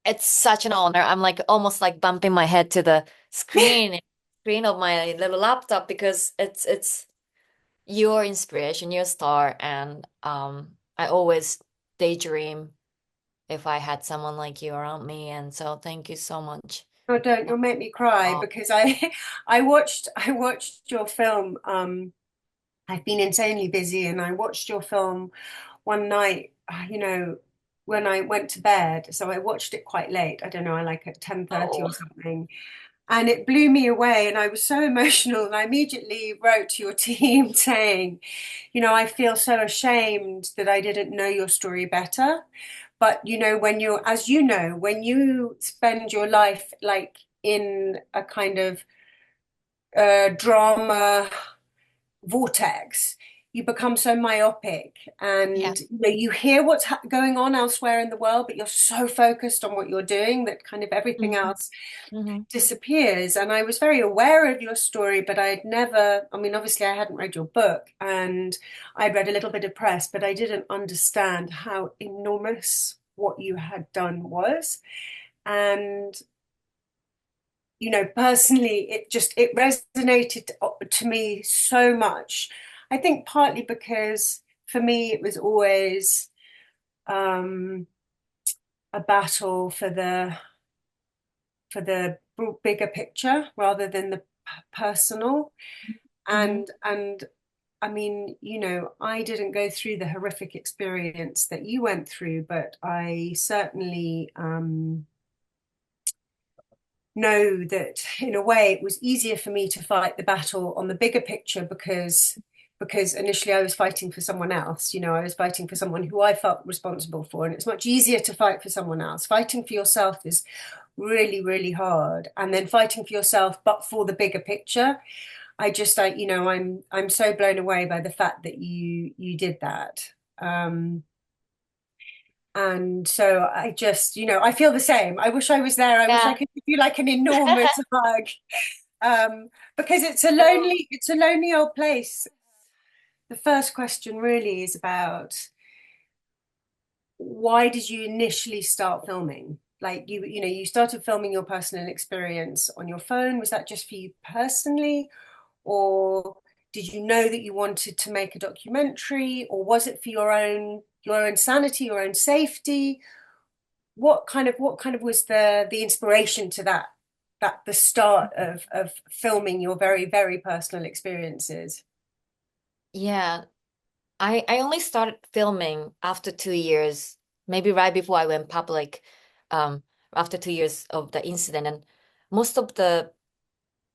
It's such an honor. I'm like almost like bumping my head to the screen of my little laptop because it's your inspiration, your star, and I always daydream if I had someone like you around me, and so thank you so much. Oh, don't, you'll make me cry Oh, because I watched your film. I've been insanely busy and I watched your film one night, when I went to bed. So I watched it quite late. I don't know, I like at 10:30 oh, or something. And it blew me away and I was so emotional and I immediately wrote to your team saying, I feel so ashamed that I didn't know your story better. But when you spend your life like in a kind of drama vortex, you become so myopic yeah. and you hear what's going on elsewhere in the world, but you're so focused on what you're doing that kind of everything Hmm. else Hmm. disappears. And I was very aware of your story, but I'd never, I mean, obviously, I hadn't read your book and I'd read a little bit of press, but I didn't understand how enormous what you had done was. And personally, it resonated to me so much. I think partly because for me it was always um, a battle for the bigger picture rather than the personal. Hmm. And I mean, I didn't go through the horrific experience that you went through, but I certainly know that in a way it was easier for me to fight the battle on the bigger picture because initially I was fighting for someone else. I was fighting for someone who I felt responsible for, and it's much easier to fight for someone else. Fighting for yourself is really, really hard, and then fighting for yourself, but for the bigger picture. I'm so blown away by the fact that you did that. And so I just, I feel the same. I wish I was there. I wish I Yeah. could give you like an enormous hug. Because Oh, it's a lonely old place. The first question really is about why did you initially start filming? Like you started filming your personal experience on your phone. Was that just for you personally, or did you know that you wanted to make a documentary, or was it for your own sanity, your own safety? What kind of was the inspiration to that the start of filming your very, very personal experiences? yeah. I only started filming after 2 years, maybe right before I went public, um, after 2 years of the incident. And most of the,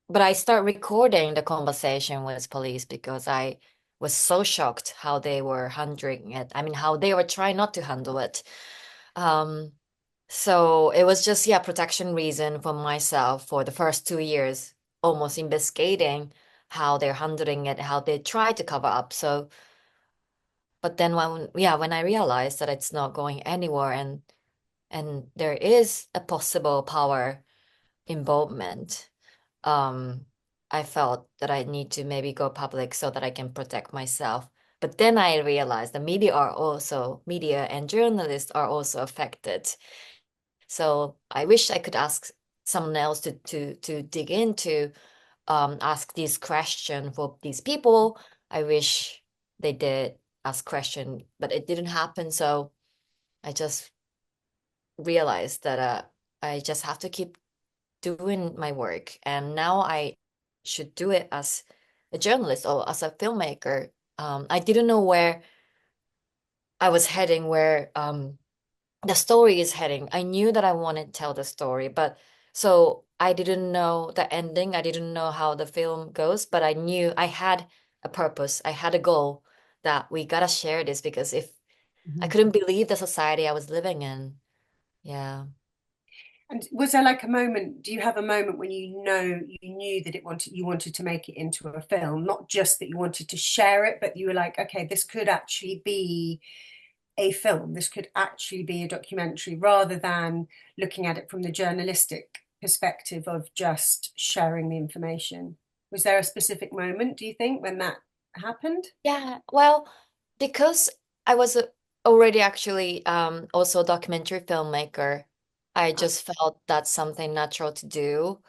but I start recording the conversation with police because I was so shocked how they were handling it. I mean, how they were trying not to handle it. Um, so it was just, yeah, protection reason for myself for the first 2 years, almost investigating how they're handling it, how they try to cover up. So, but then when I realized that it's not going anywhere and there is a possible power involvement, um, I felt that I need to maybe go public so that I can protect myself. But then I realized the media and journalists are also affected. So I wish I could ask someone else to dig into, ask these questions for these people. I wish they did ask question, but it didn't happen. So I just realized that I just have to keep doing my work, and now I should do it as a journalist or as a filmmaker. I didn't know where I was heading, where the story is heading. I knew that I wanted to tell the story, but so I didn't know the ending. I didn't know how the film goes, but I knew I had a purpose. I had a goal that we gotta share this because if I Mhm. couldn't believe the society I was living in. Yeah. And was there like a moment, do you have a moment when you knew that you wanted to make it into a film, not just that you wanted to share it, but you were like, okay, this could actually be a film, this could actually be a documentary, rather than looking at it from the journalistic perspective of just sharing the information? Was there a specific moment, do you think, when that happened? Yeah, well, because I was already actually also a documentary filmmaker, I Uh, just felt that's something natural to do.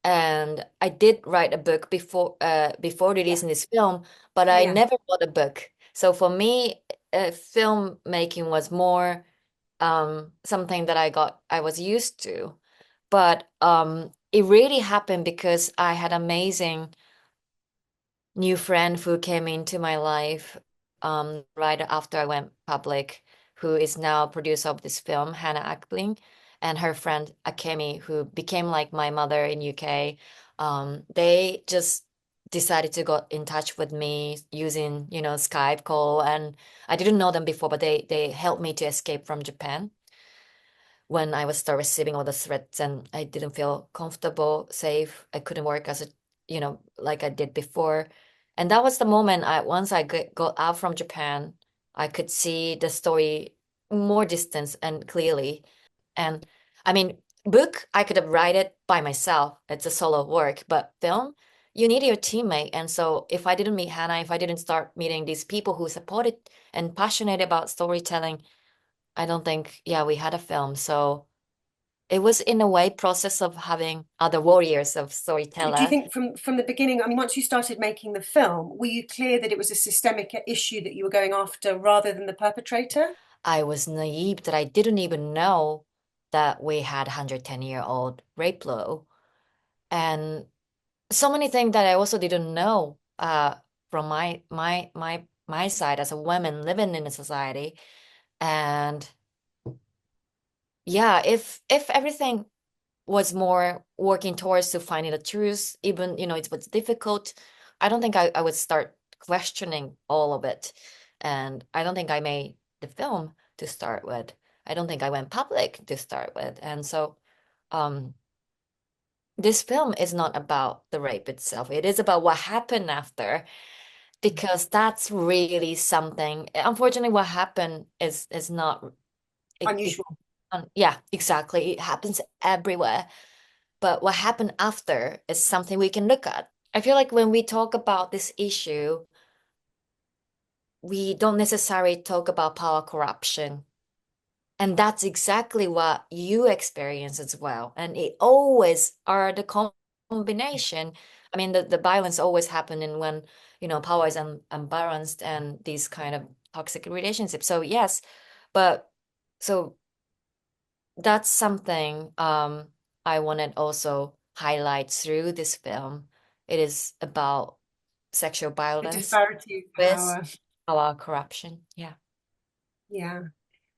And I did write a book before yeah, releasing this film, but I yeah. never wrote a book. So for me, filmmaking was more something that I was used to. But it really happened because I had amazing new friend who came into my life right after I went public, who is now producer of this film, Hannah Ackling, and her friend Akemi, who became like my mother in UK. They just decided to go in touch with me using, Skype call, and I didn't know them before, but they helped me to escape from Japan when I was start receiving all the threats and I didn't feel comfortable, safe. I couldn't work as a, like I did before. And that was the moment once I got out from Japan, I could see the story more distance and clearly. And I mean, book, I could have write it by myself. It's a solo work, but film, you need your teammate. And so if I didn't meet Hannah, if I didn't start meeting these people who supported and passionate about storytelling, I don't think, yeah, we had a film. So it was in a way process of having other warriors of Do you storyteller. think from the beginning, I mean, once you started making the film, were you clear that it was a systemic issue that you were going after rather than the perpetrator? I was naive that I didn't even know that we had 110-year-old rape law. And so many things that I also didn't know from my side as a woman living in a society. And yeah, if everything was more working towards to finding the truth, even, it was difficult. I don't think I would start questioning all of it. And I don't think I made the film to start with. I don't think I went public to start with. And so um, this film is not about the rape itself. It is about what happened after, because that's really something. Unfortunately, what happened is not it, Unusual. yeah, exactly. It happens everywhere. But what happened after is something we can look at. I feel like when we talk about this issue, we don't necessarily talk about power corruption. And that's exactly what you experience as well. And it always are the combination. I mean, the violence always happening when, power is unbalanced and these kind of toxic relationships. So yes, but so that's something I wanted also highlight through this film. It is about sexual The violence disparity of with power. our corruption. Yeah. Yeah.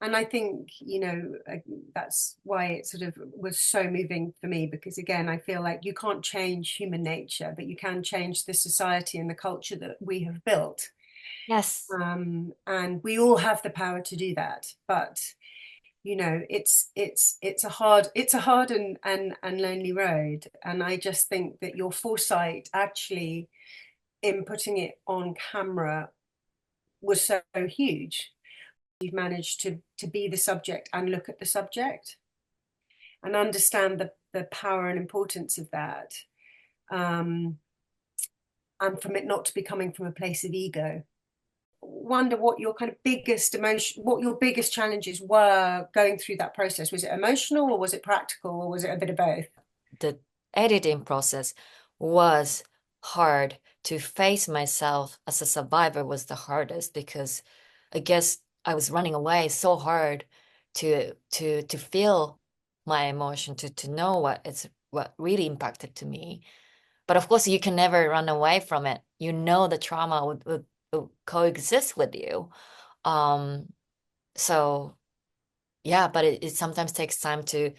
And I think, that's why it sort of was so moving for me, because again, I feel like you can't change human nature, but you can change the society and the culture that we have built. Yes. And we all have the power to do that. But it's a hard and lonely road. And I just think that your foresight actually in putting it on camera was so huge. You've managed to be the subject and look at the subject and understand the power and importance of that, um, and from it not to be coming from a place of ego. Wonder what your kind of biggest emotion, what your biggest challenges were going through that process. Was it emotional or was it practical or was it a bit of both? The editing process was hard. To face myself as a survivor was the hardest because I guess I was running away so hard to feel my emotion, to know what really impacted to me. But of course, you can never run away from it. You know the trauma would coexist with you. Um, so yeah, but it sometimes takes time to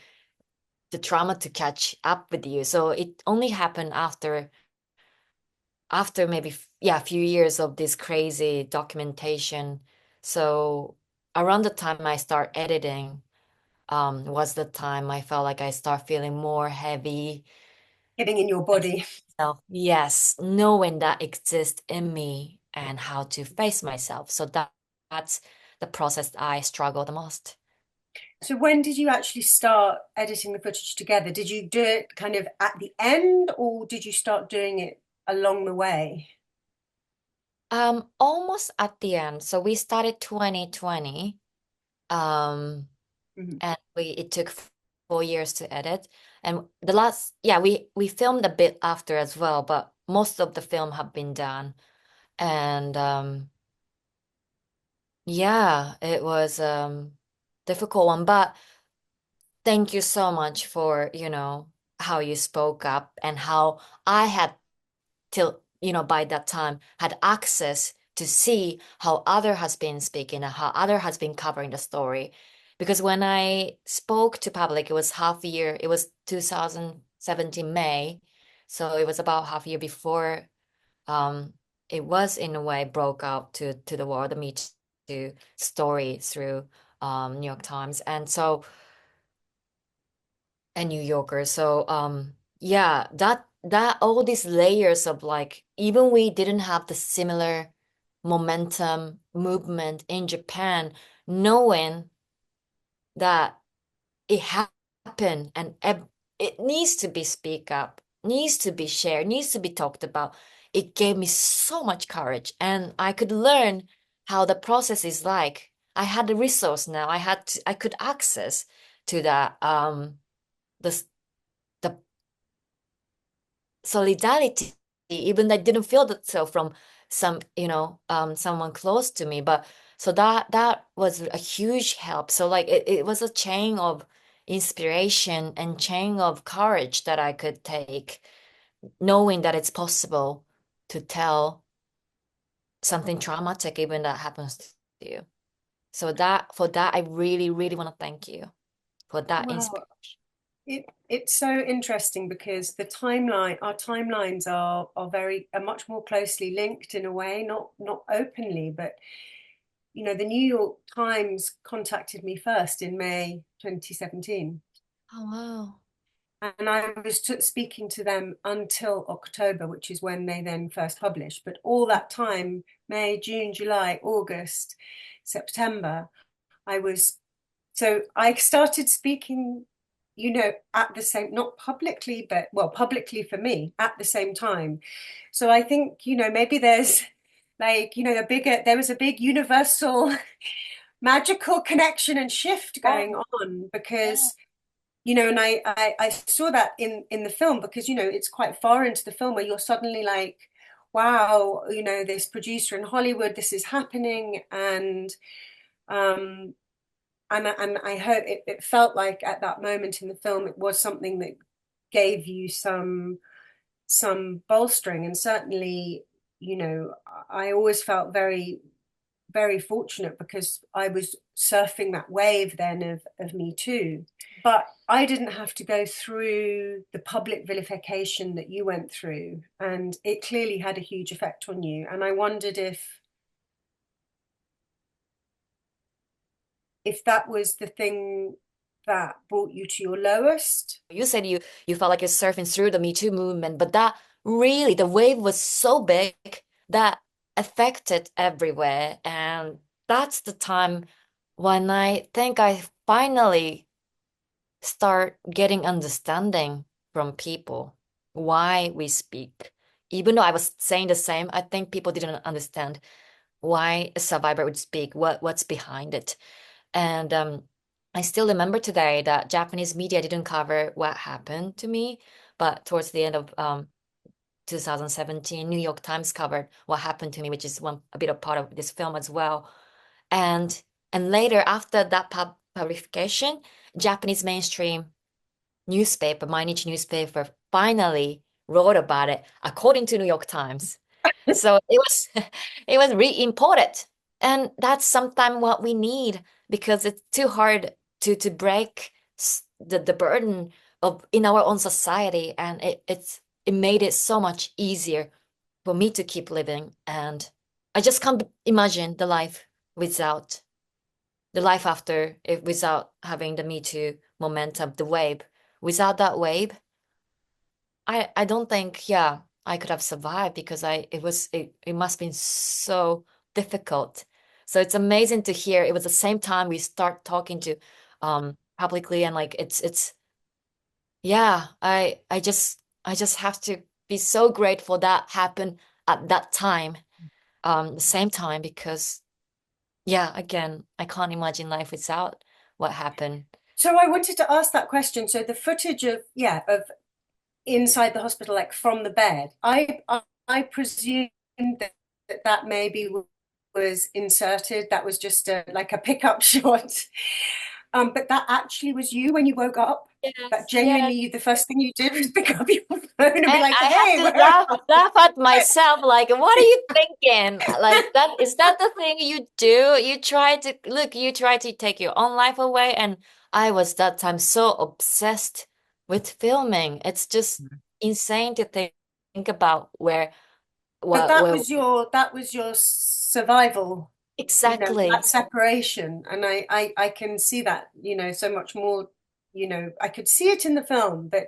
the trauma to catch up with you. So it only happened after maybe yeah, a few years of this crazy documentation. So around the time I start editing, was the time I felt like I start feeling more heavy. Getting in your body. Self, yes, knowing that exists in me and how to face myself. So that's the process I struggle the most. So when did you actually start editing the footage together? Did you do it kind of at the end or did you start doing it along the way? Almost at the end. So we started 2020. Um, Mhm. and it took 4 years to edit. And the last, yeah, we filmed a bit after as well, but most of the film have been done. And yeah, it was difficult one, but thank you so much for, how you spoke up and how I had till, by that time had access to see how other has been speaking and how other has been covering the story. Because when I spoke to public, it was half a year, it was 2017 May. So it was about half a year before um it was in a way broke out to the world, the Me Too story through New York Times. And so and New Yorker. So yeah, that all these layers of like even we didn't have the similar momentum movement in Japan, knowing that it happened and it needs to be speak up, needs to be shared, needs to be talked about. It gave me so much courage and I could learn how the process is like. I had the resource now. I could access to that the the solidarity, even I didn't feel that so from someone close to me. But so that was a huge help. So like it was a chain of inspiration and chain of courage that I could take, knowing that it's possible to tell something traumatic even that happens to you. So that for that I really, really want to thank you for that Wow. inspiration. It's so interesting because our timelines are much more closely linked in a way, not openly, but the New York Times contacted me first in May 2017. Oh wow. And I was speaking to them until October, which is when they then first published. But all that time, May, June, July, August, September, I was so I started speaking, at the same, not publicly, but well, publicly for me at the same time. So I think, maybe there's like, there was a big universal magical connection and shift Yeah, going on yeah. because and I saw that in the film because it's quite far into the film where you're suddenly like, wow, this producer in Hollywood, this is happening. Um and I hope it felt like at that moment in the film it was something that gave you some bolstering. And certainly, I always felt very, very fortunate because I was surfing that wave then of Me Too. But I didn't have to go through the public vilification that you went through, and it clearly had a huge effect on you. And I wondered if that was the thing that brought you to your lowest. You said you felt like you're surfing through the Me Too movement, but that really the wave was so big that affected everywhere. And that's the time when I think I finally start getting understanding from people why we speak. Even though I was saying the same, I think people didn't understand why a survivor would speak, what's behind it. And I still remember today that Japanese media didn't cover what happened to me, but towards the end of 2017, New York Times covered what happened to me, which is one a bit of part of this film as well. And and later, after that publication, Japanese mainstream newspaper, Mainichi newspaper, finally wrote about it according to New York Times. So it was it was re-imported. And that's sometimes what we need because it's too hard to break the burden of in our own society. And it made it so much easier for me to keep living. And I just can't imagine without the life after it without having the Me Too momentum, the wave. Without that wave, I don't think, yeah, I could have survived because it must have been so difficult. So it's amazing to hear it was the same time we start talking to publicly and like it's yeah, I just have to be so grateful that happened at that time, the same time because yeah, again, I can't imagine life without what happened. So I wanted to ask that question. So the footage of, yeah, of inside the hospital, like from the bed, I presume that that maybe was inserted. That was just a like a pickup shot. But that actually was you when you woke up. That Yes, yes. genuinely the first thing you did was pick up your phone and be And like, I had "Hey, to where am laugh at myself, like, what are you thinking? Like that is that the thing you do? You try to take your own life away, and I was that time so obsessed with filming. It's just insane to think about But where that was your survival, you know, that exactly. separation. And I can see that, you know, so much more, you know, I could see it in the film, but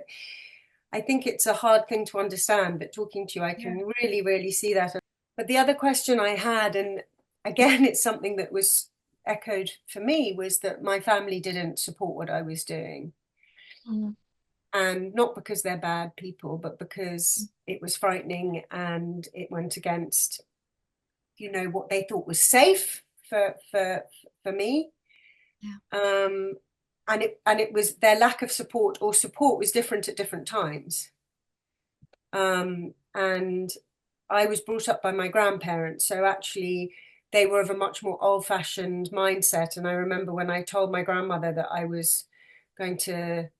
I think it's a hard thing to understand. But talking to you, I Yeah. can really, really see that. But the other question I had, and again, it's something that was echoed for me, was that my family didn't support what I was doing. Mm, And not because they're bad people, but because it was frightening and it went against, you know, what they thought was safe for me. yeah. Um, and it was their lack of support, or support was different at different times. And I was brought up by my grandparents, so actually they were of a much more old-fashioned mindset. And I remember when I told my grandmother that I was going to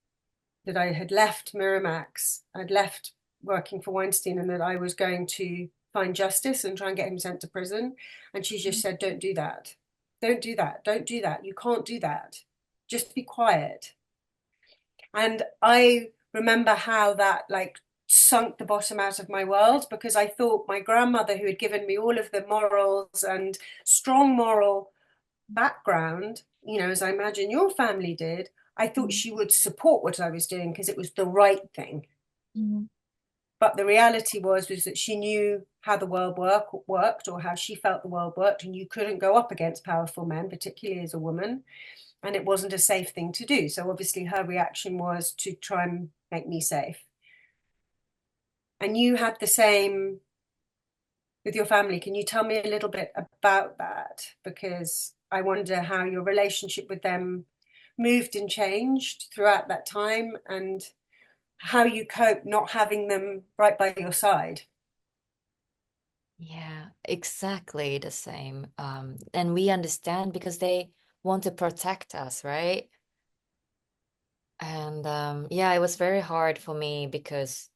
that I had left Miramax, I'd left working for Weinstein, and that I was going to find justice and try and get him sent to prison. And she just said, "Don't do that. Don't do that. Don't do that. You can't do that. Just be quiet." And I remember how that like sunk the bottom out of my world, because I thought my grandmother, who had given me all of the morals and strong moral background, you know, as I imagine your family did, I thought Mm, she would support what I was doing because it was the right thing. mm, But the reality was that she knew how the worked, or how she felt the world worked, and you couldn't go up against powerful men, particularly as a woman, and it wasn't a safe thing to do. So obviously her reaction was to try and make me safe. And you had the same with your family. Can you tell me a little bit about that? Because I wonder how your relationship with them moved and changed throughout that time, and how you cope not having them right by your side. yeah, exactly the same. And we understand because they want to protect us, right? And yeah, it was very hard for me because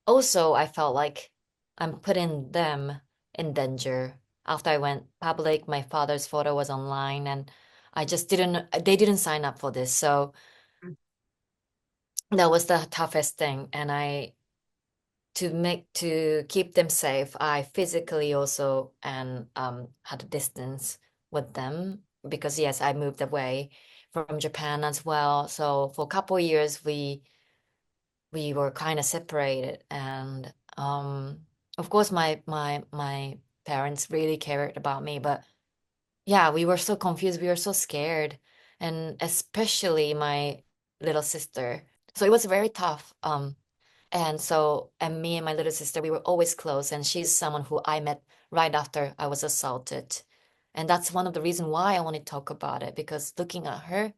also I felt like I'm putting them in danger. After I went public, my father's photo was online and they didn't sign up for this. So that was the toughest thing. And to keep them safe, I physically also and had a distance with them because yes, I moved away from Japan as well. So for a couple of years we were kind of separated and of course my parents really cared about me, but yeah, we were so confused, we were so scared, and especially my little sister. So it was very tough. And me and my little sister, we were always close, and she's someone who I met right after I was assaulted. And that's one of the reasons why I want to talk about it, because looking at her,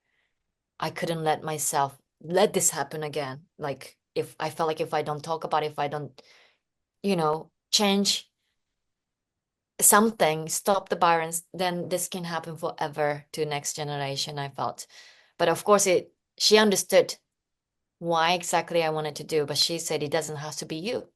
I couldn't let myself let this happen again. Like if I felt like if I don't talk about it, if I don't, change something, stop the violence, then this can happen forever to next generation, I felt. But of course she understood why exactly I wanted to do, but she said it doesn't have to be you.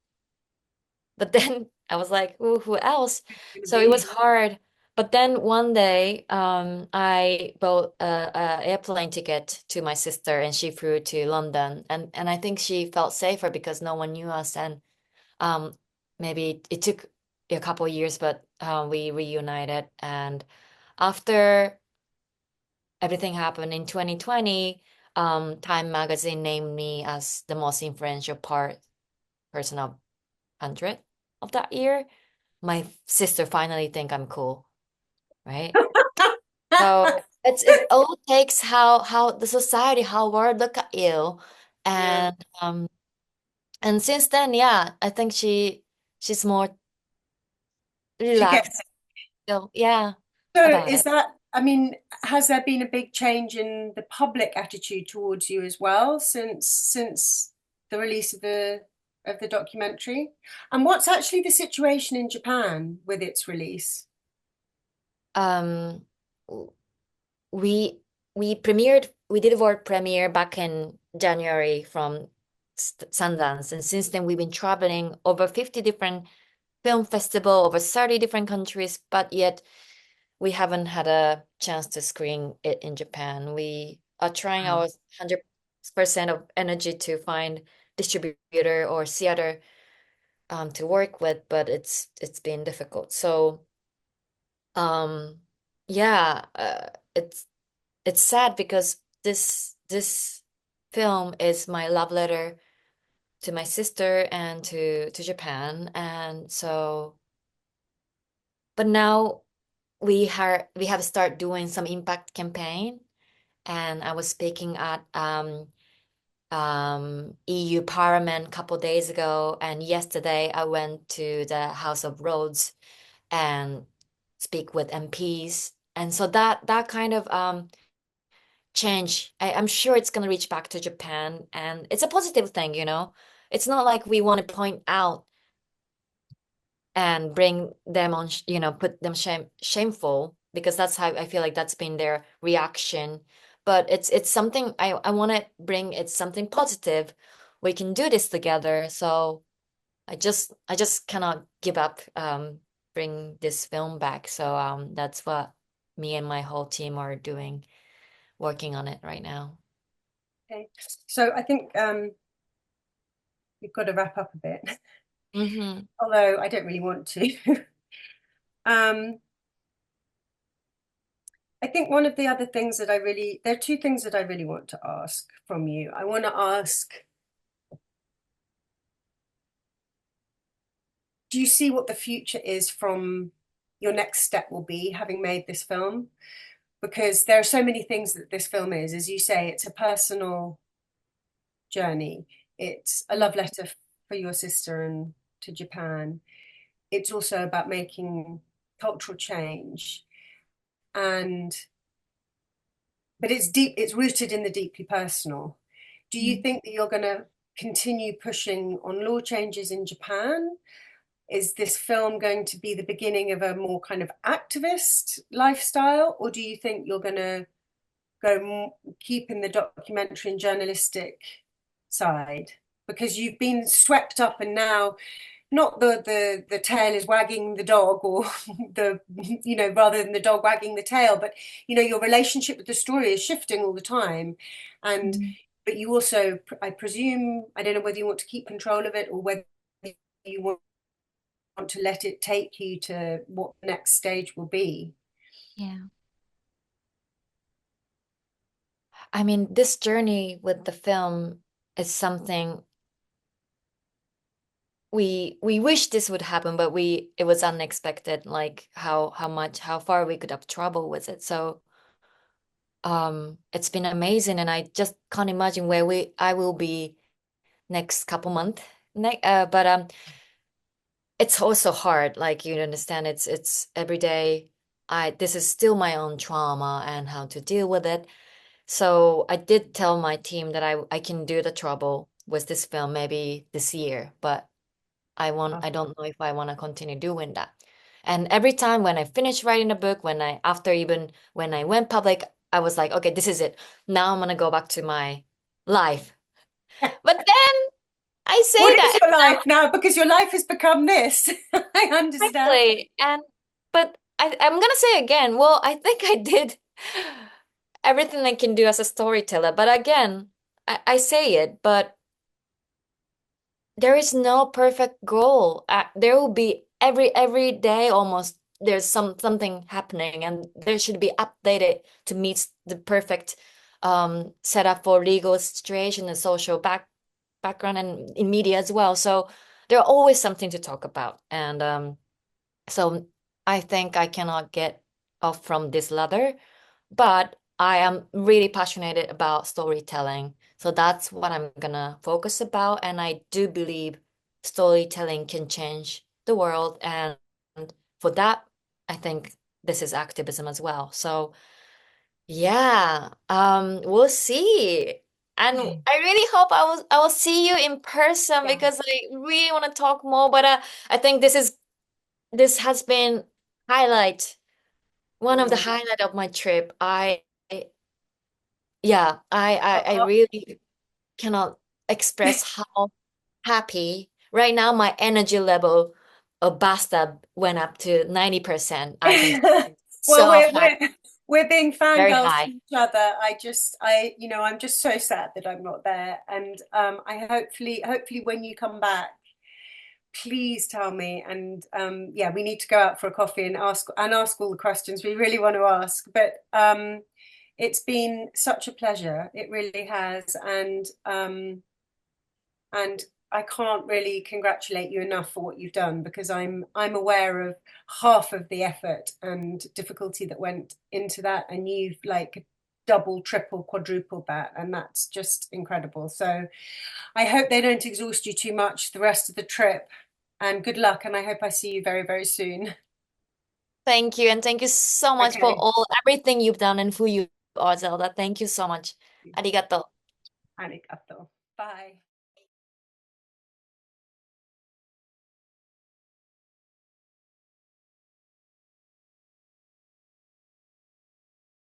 But then I was like, "Ooh, who else?" Gonna So it was be hard. But then one day, I bought a airplane ticket to my sister, and she flew to London. And I think she felt safer because no one knew us. And um, maybe it took a couple of years, but we reunited. And after everything happened in 2020, Time Magazine named me as the most influential person of 100 of that year. My sister finally think I'm cool, right? So it all takes how the society, how world look at you. yeah. And since then, yeah, I think she's more She relaxed. gets it. So yeah, So about is it. that I mean, has there been a big change in the public attitude towards you as well since the release of the documentary? And what's actually the situation in Japan with its release? Um, we we did a world premiere back in January from Sundance, and since then we've been traveling over 50 different film festival, over 30 different countries, but yet we haven't had a chance to screen it in Japan. We are trying our 100% of energy to find distributor or theater to work with, but it's been difficult. So um yeah, it's sad because this film is my love letter to my sister and to Japan, and so but now we have started doing some impact campaign, and I was speaking at EU Parliament a couple days ago, and yesterday I went to the House of Lords and speak with MPs, and so that kind of change, I'm sure it's gonna reach back to Japan, and it's a positive thing, you know. It's not like we want to point out and bring them on, put them shameful, because that's how I feel like that's been their reaction. But it's something I want to bring. It's something positive. We can do this together. So I just cannot give up. Bring this film back. So that's what me and my whole team are doing, working on it right now. Okay. So I think we've got to wrap up a bit, Mm-hmm. although I don't really want to. um, I think one of the other things that there are two things that I really want to ask from you. I want to ask, do you see what the future is from your next step will be having made this film? Because there are so many things that this film is. As you say, it's a personal journey. It's a love letter for your sister and to Japan. It's also about making cultural change. And but it's deep, it's rooted in the deeply personal. Do you think that you're going to continue pushing on law changes in Japan? Is this film going to be the beginning of a more kind of activist lifestyle, or do you think you're going to keep in the documentary and journalistic side? Because you've been swept up, and now not the tail is wagging the dog, or the rather than the dog wagging the tail, but your relationship with the story is shifting all the time, and Mhm. but you also, I presume, I don't know whether you want to keep control of it or whether you want to let it take you to what the next stage will be. Yeah. I mean, this journey with the film is something we wish this would happen, but it was unexpected, like how far we could have traveled with it. So it's been amazing, and I just can't imagine where we I will be next couple month. But it's also hard, like you understand, it's every day. This is still my own trauma and how to deal with it. So I did tell my team that I can do the trouble with this film maybe this year, but I don't know if I want to continue doing that. And every time when I finished writing the book, when I went public, I was like, okay, this is it. Now I'm gonna go back to my life. But then I say What is that your life now? Because your life has become this. I understand. exactly, and but I'm gonna say again, well, I think I did everything I can do as a storyteller. But again, I say it, but there is no perfect goal. There will be every day almost there's something happening, and there should be updated to meet the perfect setup for legal situation and social background and in media as well. So there are always something to talk about, and so I think I cannot get off from this ladder, but I am really passionate about storytelling. So that's what I'm gonna focus about. And I do believe storytelling can change the world. And for that, I think this is activism as well. So yeah, we'll see. And I really hope I will see you in person Yeah. because I really want to talk more. But I think this has been highlight one of the Mm. highlight of my trip. Yeah, I Uh, really cannot express how happy right now my energy level of bathtub went up to 90%. I can tell you. well, So high, we're being very fangirls to high. each other. I'm just so sad that I'm not there, and I hopefully when you come back, please tell me. And yeah, we need to go out for a coffee and ask all the questions we really want to ask. But it's been such a pleasure. It really has, and I can't really congratulate you enough for what you've done because I'm aware of half of the effort and difficulty that went into that, and you've like double, triple, quadruple that, and that's just incredible. So I hope they don't exhaust you too much the rest of the trip, and good luck. And I hope I see you very, very soon. Thank you. And thank you so much for Okay. all everything you've done and who you are, Zelda. Thank you so much. Arigato. Arigato. Bye.